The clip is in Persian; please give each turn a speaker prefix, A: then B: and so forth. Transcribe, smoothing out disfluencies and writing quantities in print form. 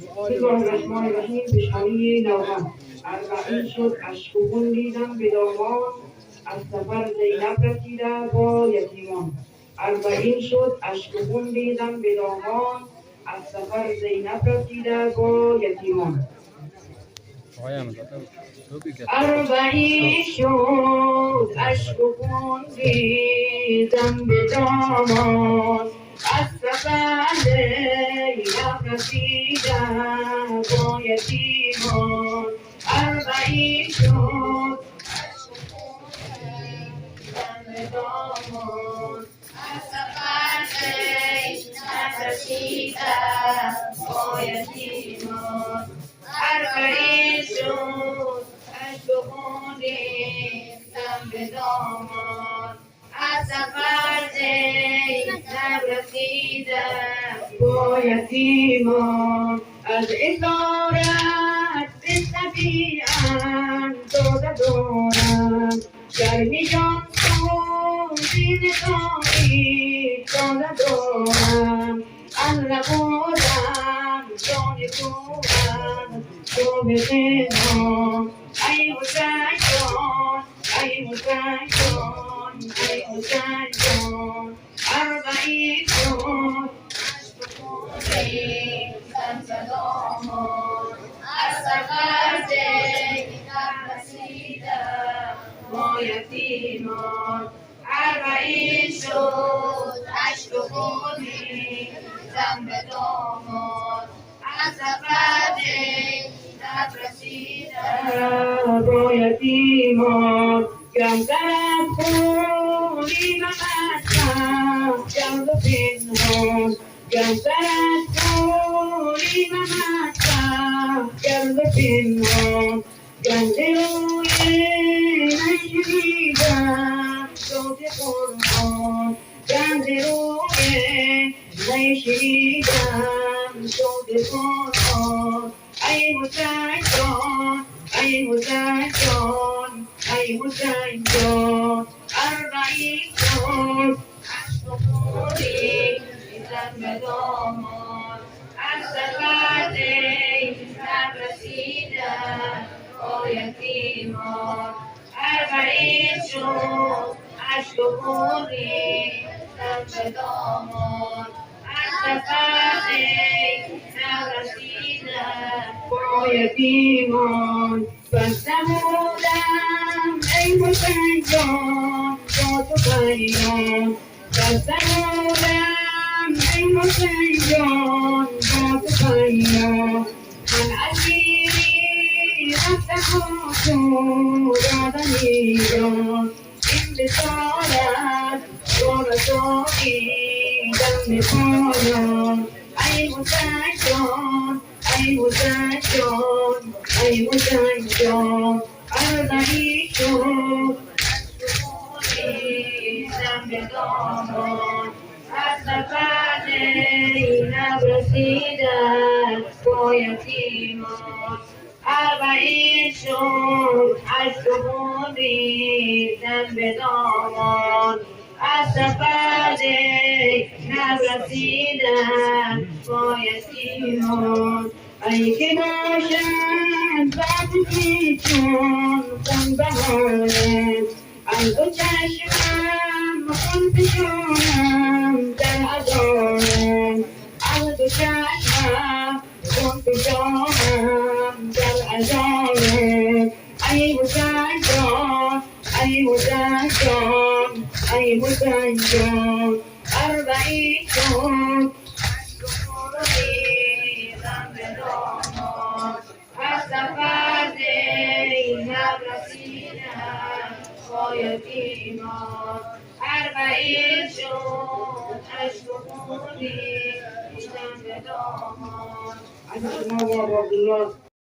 A: بسم الله الرحمن الرحیم. پیشخانی نوها. اربعین شد اشک و خون دیدم به دامان، از سفر زینب رسیده با یتیمان. اربعین شد اشک و خون دیدم به دامان، از سفر زینب رسیده با یتیمان. اربعین شد اشک و خون دیدم به دامان، از سفر زینب رسیده با یتیمان. اربعین شد اشک و خون دیدم به دامان، از سفر زینب رسیده با یتیمان. اربعین شد اشک و خون دیدم به دامان، از سفر زینب رسیده با یتیمان. از اسارت به طبیعت داده دارم، گرمی جان سوزی نگاهی داده دارم. النبادم جان دورم تو به زندان. ای حسین جان، ای حسین جان، ای حسین جان. اربعین شد اشک و خون دیدم به دامان، از سفر زینب رسیده با یتیمان. اربعین شد اشک و خون دیدم به دامان، از سفر زینب رسیده با یتیمان. گمزد خونی ممتم جلد و پنهان، گمزد خونی ممتم جلد و پنهان. گنج روی نشنیدم صوت قرآن، گنج روی نشنیدم صوت قرآن. ای حسین جان، ای حسین جان، ای حسین جان. اربعین شد اشک و خون دیدم به دامان، از سفر زینب رسیده با یتیمان. اربعین شد اشک و خون دیدم به دامان، از سفر زینب رسیده با یتیمان. بسته بودم ای حسین جان با تو پیمان، بسته بودم ای حسین جان با تو پیمان. من اسیری رفته تو دادنی جان، این بسالت با رسالیدم به پایان. ای حسین جان، ای حسین جان، ای حسین جان. اربعین شد دیدم به دامان، از سفر زینب رسیده با یتیمان. اربعین شد اشک و خون دیدم به دامان، از سفر زینب رسیده با یتیمان. ای که باشد وقتی چون خون بهاره، از دو چشمم خون فشانم در هزاره، از دو چشمم خون فشانم در هزاره. ای حسین جان، ای حسین جان، ای حسین جان. اربعین شد اشک و خون دیدم به دامان، از سفر زینب رسیده با یتیمان. اربعین شد اشک و خون دیدم به دامان. از شما و عبدالله